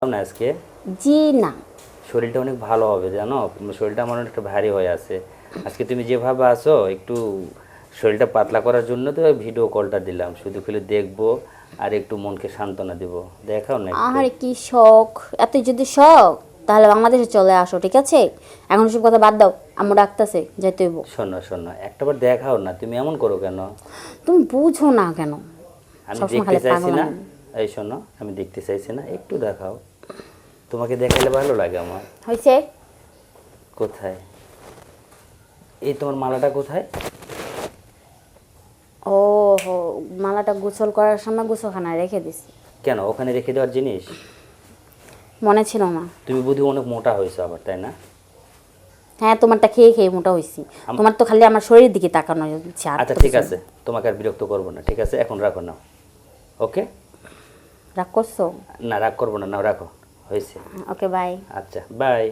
না আজকে জি না। শরীরটা অনেক ভালো হবে জানো, শরীরটা আমার অনেকটা ভারী হয়ে আছে আজকে। তুমি যেভাবে আছো একটু শরীরটা পাতলা করার জন্য তো ভিডিও কলটা দিলাম, শুধু খালি দেখবো আর একটু মনকে সান্ত্বনা দিব। দেখাও না একটু। আহারে কি শখ, এত যদি শখ তাহলে বাংলাদেশে চলে আসো, ঠিক আছে? এখন সব কথা বাদ দাও, আম্মু ডাকতেছে, যাইতে হইব। শোনো শোনো, একটাবার দেখাও না, তুমি এমন করো কেন? তুমি বুঝো না কেন? আমি সবসময় দেখতে খালি চাইছি না। পাগলামি। এই শোনো, আমি দেখতে চাইছি না, একটু দেখাও। তোমাকে দেখাইলে ভালো লাগে আমার। হয়েছে? কোথায়? এই তোমার মালাটা কোথায়? ও হো, মালাটা গোসল করার সময় গোসলখানায় রেখে দিছি। কেন ওখানে রেখে দেওয়ার জিনিস? মনে ছিল না। তুমি বুঝি অনেক মোটা হয়েছো আবার, তাই না? হ্যাঁ, তোমারটা খেয়ে খেয়ে মোটা হয়েছি। তোমার তো খালি আমার শরীরের দিকে তাকানো ইচ্ছা, আর আচ্ছা তো ঠিক কিছু আছে, না। তোমাকে আর বিরক্ত করবো না, ঠিক আছে? এখন রাখো নাও। ওকে। রাগ করছো? না রাগ করবো না, নাও রাখো। হয়েছে। ওকে, বাই। আচ্ছা বাই।